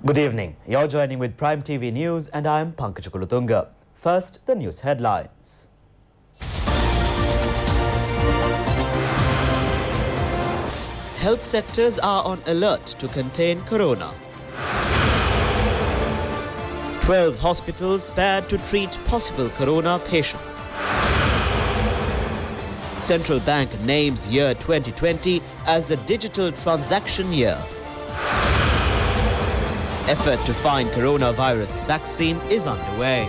Good evening. You're joining with Prime TV News and I'm Pankaj Kulutunga. First, the news headlines. Health sectors are on alert to contain corona. 12 hospitals spared to treat possible corona patients. Central Bank names year 2020 as the digital transaction year. Effort to find coronavirus vaccine is underway.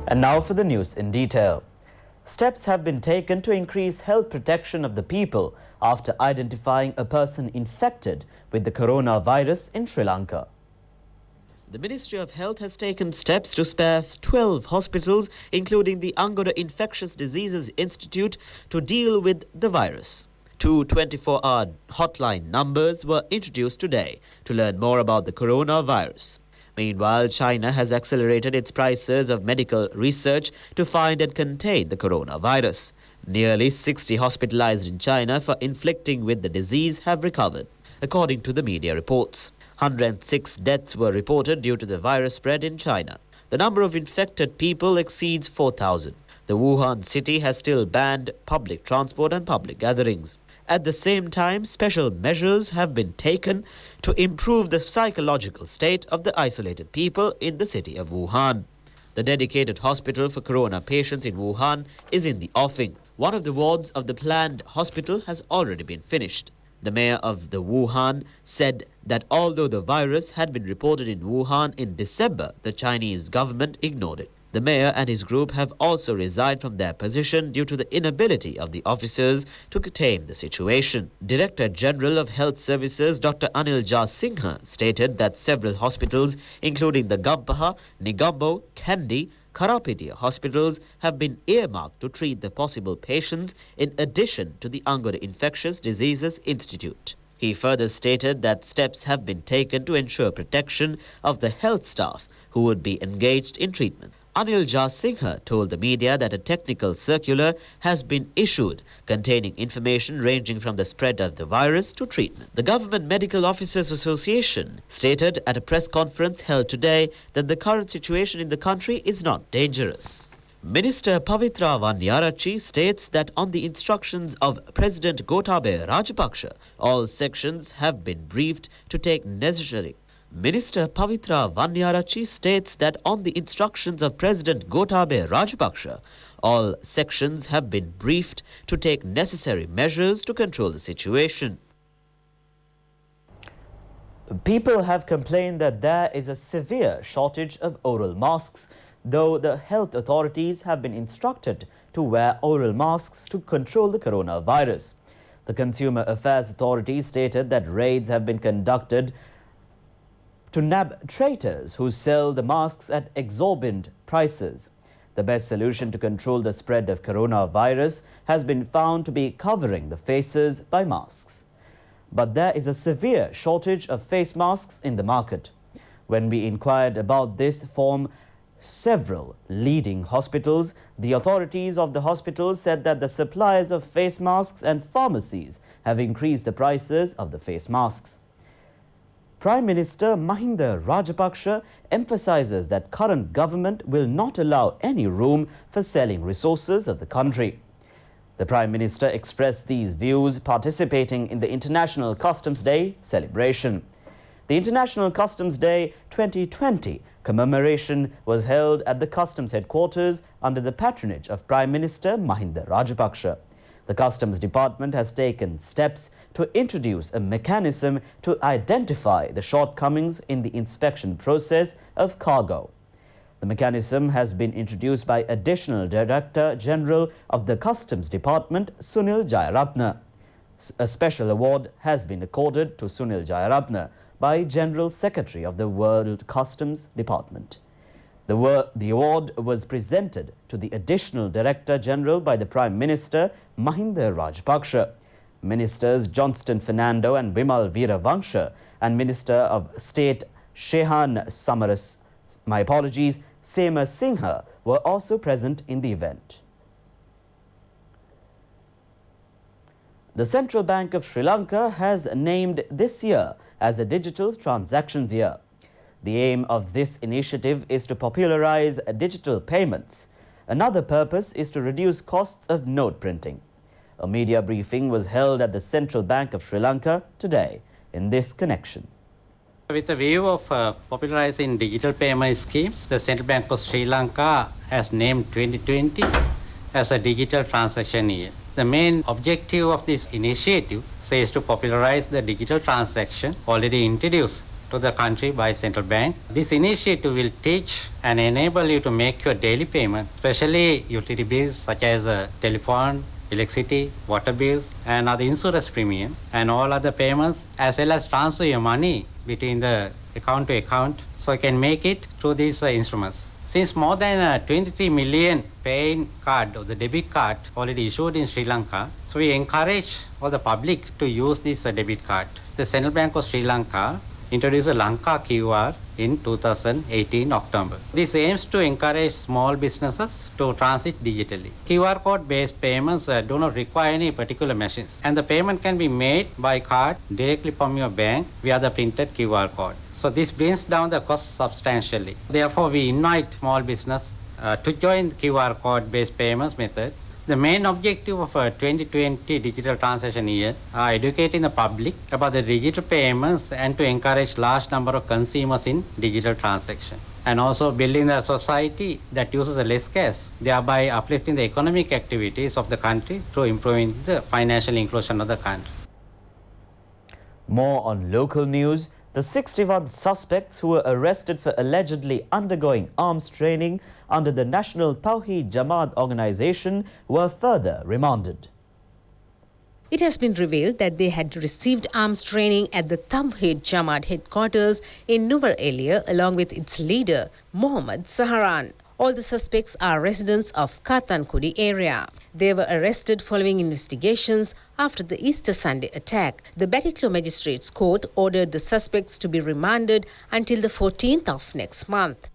And now for the news in detail. Steps have been taken to increase health protection of the people after identifying a person infected with the coronavirus in Sri Lanka. The Ministry of Health has taken steps to spare 12 hospitals, including the Angoda Infectious Diseases Institute, to deal with the virus. Two 24-hour hotline numbers were introduced today to learn more about the coronavirus. Meanwhile, China has accelerated its prices of medical research to find and contain the coronavirus. Nearly 60 hospitalized in China for inflicting with the disease have recovered, according to the media reports. 106 deaths were reported due to the virus spread in China. The number of infected people exceeds 4,000. The Wuhan city has still banned public transport and public gatherings. At the same time, special measures have been taken to improve the psychological state of the isolated people in the city of Wuhan. The dedicated hospital for corona patients in Wuhan is in the offing. One of the wards of the planned hospital has already been finished. The mayor of the Wuhan said that although the virus had been reported in Wuhan in December, the Chinese government ignored it. The mayor and his group have also resigned from their position due to the inability of the officers to contain the situation. Director General of Health Services Dr. Anil Singha stated that several hospitals, including the Gampaha, Negombo, Kandy, Karapitia hospitals, have been earmarked to treat the possible patients in addition to the Angoda Infectious Diseases Institute. He further stated that steps have been taken to ensure protection of the health staff who would be engaged in treatment. Anil Singha told the media that a technical circular has been issued containing information ranging from the spread of the virus to treatment. The Government Medical Officers Association stated at a press conference held today that the current situation in the country is not dangerous. Minister Pavitra Vanyarachi states that on the instructions of President Gotabaya Rajapaksa, all sections have been briefed to take necessary. Minister Pavitra Vanyarachi states that on the instructions of President Gotabaya Rajapaksa, all sections have been briefed to take necessary measures to control the situation. People have complained that there is a severe shortage of oral masks, though the health authorities have been instructed to wear oral masks to control the coronavirus. The Consumer Affairs Authority stated that raids have been conducted to nab traitors who sell the masks at exorbitant prices. The best solution to control the spread of coronavirus has been found to be covering the faces by masks. But there is a severe shortage of face masks in the market. When we inquired about this from several leading hospitals, the authorities of the hospitals said that the suppliers of face masks and pharmacies have increased the prices of the face masks. Prime Minister Mahinda Rajapaksa emphasizes that current government will not allow any room for selling resources of the country. The Prime Minister expressed these views participating in the International Customs Day celebration. The International Customs Day 2020 commemoration was held at the Customs Headquarters under the patronage of Prime Minister Mahinda Rajapaksa. The Customs Department has taken steps to introduce a mechanism to identify the shortcomings in the inspection process of cargo. The mechanism has been introduced by Additional Director General of the Customs Department, Sunil Jayaratne. A special award has been accorded to Sunil Jayaratne by General Secretary of the World Customs Department. The award was presented to the Additional Director General by the Prime Minister Mahinda Rajapaksa. Ministers Johnston Fernando and Bimal Veeravansha and Minister of State Shehan Sema Singha were also present in the event. The Central Bank of Sri Lanka has named this year as a Digital Transactions Year. The aim of this initiative is to popularize digital payments. Another purpose is to reduce costs of note printing. A media briefing was held at the Central Bank of Sri Lanka today in this connection. With the view of popularizing digital payment schemes, the Central Bank of Sri Lanka has named 2020 as a digital transaction year. The main objective of this initiative says to popularize the digital transaction already introduced to the country by Central Bank. This initiative will teach and enable you to make your daily payment, especially utility bills such as telephone, electricity, water bills, and other insurance premium, and all other payments, as well as transfer your money between the account to account, so you can make it through these instruments. Since more than 23 million paying card or the debit card already issued in Sri Lanka, so we encourage all the public to use this debit card. The Central Bank of Sri Lanka introduced a Lanka QR in 2018 October. This aims to encourage small businesses to transit digitally. QR code based payments do not require any particular machines, and the payment can be made by card directly from your bank via the printed QR code. So this brings down the cost substantially. Therefore, we invite small business to join the QR code based payments method. The main objective of 2020 digital transaction year are educating the public about the digital payments and to encourage large number of consumers in digital transaction, and also building a society that uses less cash, thereby uplifting the economic activities of the country through improving the financial inclusion of the country. More on local news. The 61 suspects who were arrested for allegedly undergoing arms training under the National Tawheed Jamaat organization were further remanded. It has been revealed that they had received arms training at the Tawheed Jamaat headquarters in Nuwara Eliya along with its leader, Mohammad Saharan. All the suspects are residents of Kathankudi area. They were arrested following investigations after the Easter Sunday attack. The Batticaloa Magistrates Court ordered the suspects to be remanded until the 14th of next month.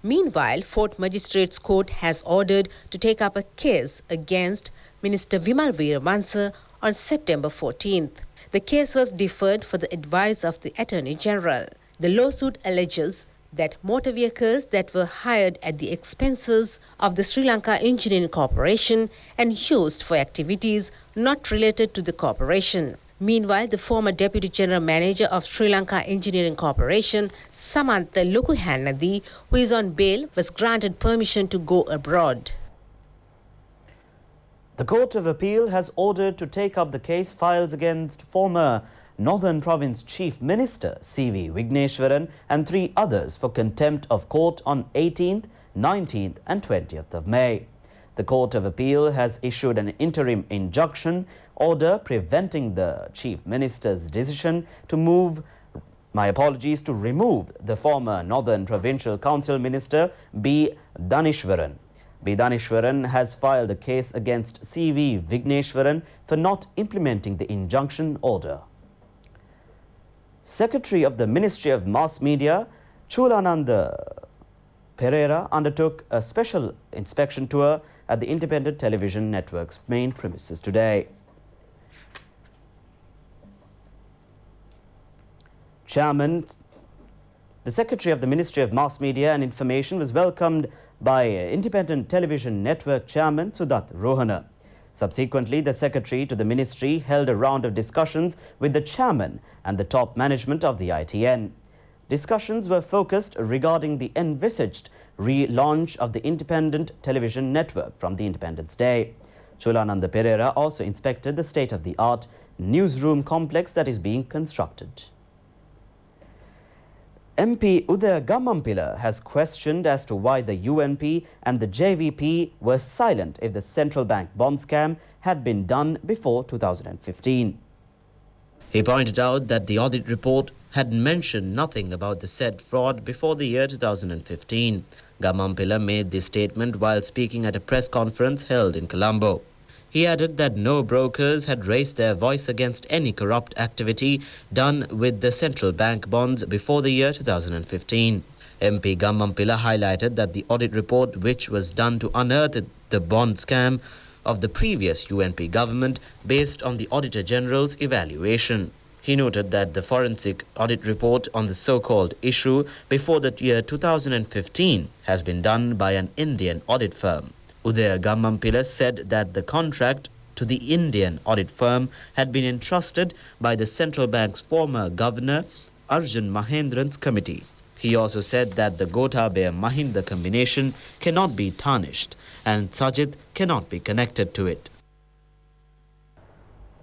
Meanwhile, Fort Magistrates Court has ordered to take up a case against Minister Vimal Weerawansa on September 14th. The case was deferred for the advice of the Attorney General. The lawsuit alleges that motor vehicles that were hired at the expenses of the Sri Lanka Engineering Corporation and used for activities not related to the corporation. Meanwhile, the former Deputy General Manager of Sri Lanka Engineering Corporation, Samantha Lukuhannadi, who is on bail, was granted permission to go abroad. The Court of Appeal has ordered to take up the case filed against former Northern Province Chief Minister C.V. Vigneshwaran and 3 others for contempt of court on 18th, 19th and 20th of May. The Court of Appeal has issued an interim injunction order preventing the Chief Minister's decision to remove the former Northern Provincial Council Minister B. Danishwaran. B. Danishwaran has filed a case against C.V. Vigneshwaran for not implementing the injunction order. Secretary of the Ministry of Mass Media, Chulananda Pereira, undertook a special inspection tour at the Independent Television Network's main premises today. The Secretary of the Ministry of Mass Media and Information was welcomed by Independent Television Network Chairman Sudat Rohana. Subsequently, the Secretary to the Ministry held a round of discussions with the Chairman and the top management of the ITN. Discussions were focused regarding the envisaged relaunch of the Independent Television Network from the Independence Day. Chulananda Pereira also inspected the state-of-the-art newsroom complex that is being constructed. MP Udaya Gammampila has questioned as to why the UNP and the JVP were silent if the central bank bond scam had been done before 2015. He pointed out that the audit report had mentioned nothing about the said fraud before the year 2015. Gammampila made this statement while speaking at a press conference held in Colombo. He added that no brokers had raised their voice against any corrupt activity done with the central bank bonds before the year 2015. MP Gammampila highlighted that the audit report which was done to unearth the bond scam of the previous UNP government based on the Auditor General's evaluation. He noted that the forensic audit report on the so-called issue before the year 2015 has been done by an Indian audit firm. Udaya Gammampila said that the contract to the Indian audit firm had been entrusted by the central bank's former governor, Arjun Mahendran's committee. He also said that the Gotabaya-Mahinda combination cannot be tarnished and Sajid cannot be connected to it.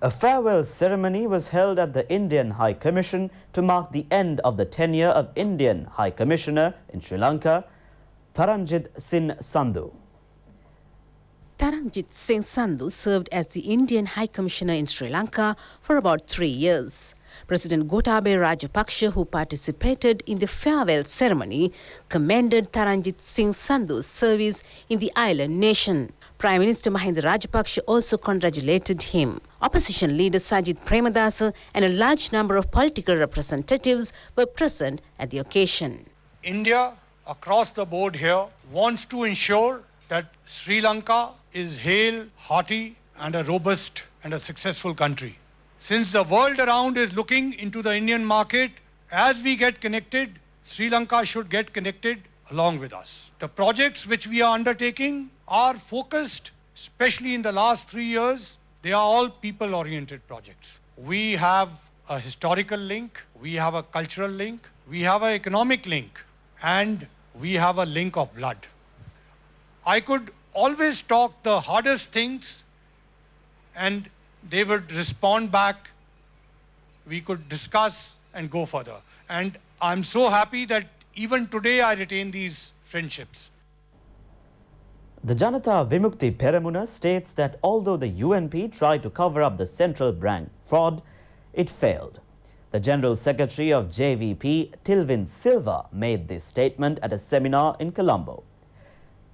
A farewell ceremony was held at the Indian High Commission to mark the end of the tenure of Indian High Commissioner in Sri Lanka, Taranjit Singh Sandhu. Taranjit Singh Sandhu served as the Indian High Commissioner in Sri Lanka for about 3 years. President Gotabaya Rajapaksa, who participated in the farewell ceremony, commended Taranjit Singh Sandhu's service in the island nation. Prime Minister Mahinda Rajapaksa also congratulated him. Opposition leader Sajid Premadasa and a large number of political representatives were present at the occasion. India, across the board here, wants to ensure that Sri Lanka is hale, hearty and a robust and a successful country. Since the world around is looking into the Indian market, as we get connected, Sri Lanka should get connected along with us. The projects which we are undertaking are focused, especially in the last 3 years, they are all people-oriented projects. We have a historical link, we have a cultural link, we have an economic link, and we have a link of blood. I could always talk the hardest things and they would respond back. We could discuss and go further. And I'm so happy that even today I retain these friendships. The Janata Vimukti Peramuna states that although the UNP tried to cover up the central bank fraud, it failed. The General Secretary of JVP, Tilvin Silva, made this statement at a seminar in Colombo.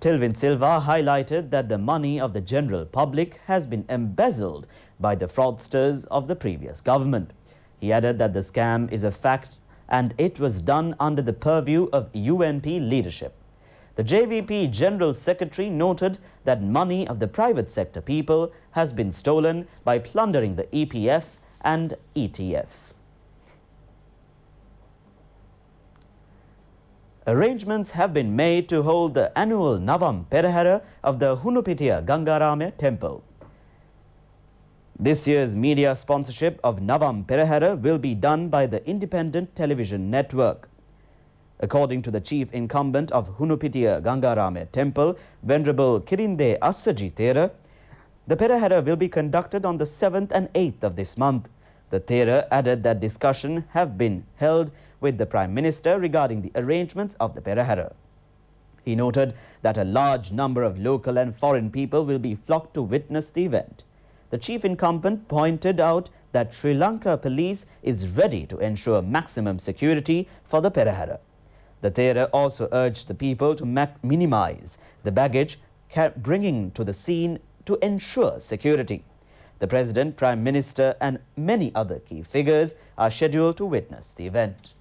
Tilvin Silva highlighted that the money of the general public has been embezzled by the fraudsters of the previous government. He added that the scam is a fact and it was done under the purview of UNP leadership. The JVP General Secretary noted that money of the private sector people has been stolen by plundering the EPF and ETF. Arrangements have been made to hold the annual Navam Perahara of the Hunupitiya Gangarama temple. This year's media sponsorship of Navam Perahara will be done by the Independent Television Network. According to the chief incumbent of Hunupitiya Gangarama temple, Venerable Kirinde Assaji Thera, the Perahara will be conducted on the 7th and 8th of this month. The Thera added that discussion have been held with the Prime Minister regarding the arrangements of the Perahara. He noted that a large number of local and foreign people will be flocked to witness the event. The chief incumbent pointed out that Sri Lanka police is ready to ensure maximum security for the Perahara. The Thera also urged the people to minimize the baggage bringing to the scene to ensure security. The President, Prime Minister and many other key figures are scheduled to witness the event.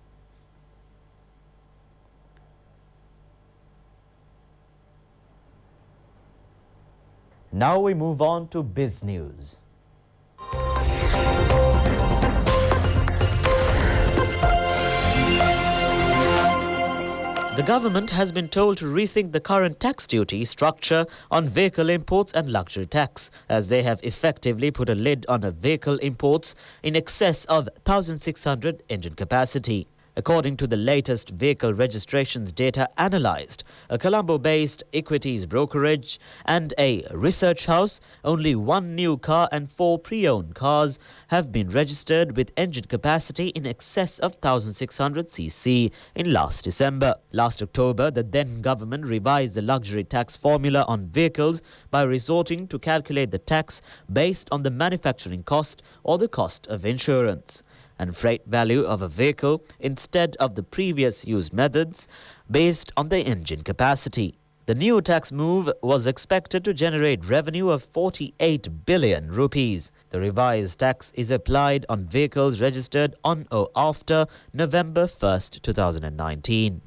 Now we move on to Biz News. The government has been told to rethink the current tax duty structure on vehicle imports and luxury tax, as they have effectively put a lid on vehicle imports in excess of 1,600 engine capacity. According to the latest vehicle registrations data analysed, a Colombo-based equities brokerage and a research house, only 1 new car and 4 pre-owned cars have been registered with engine capacity in excess of 1,600 cc in last December. Last October, the then government revised the luxury tax formula on vehicles by resorting to calculate the tax based on the manufacturing cost or the cost of insurance and freight value of a vehicle instead of the previous used methods based on the engine capacity. The new tax move was expected to generate revenue of 48 billion rupees. The revised tax is applied on vehicles registered on or after November 1st, 2019.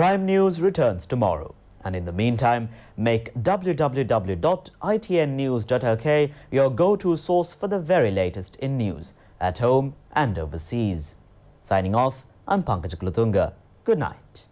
Prime News returns tomorrow. And in the meantime, make www.itnnews.lk your go-to source for the very latest in news, at home and overseas. Signing off, I'm Pankaj Klutunga. Good night.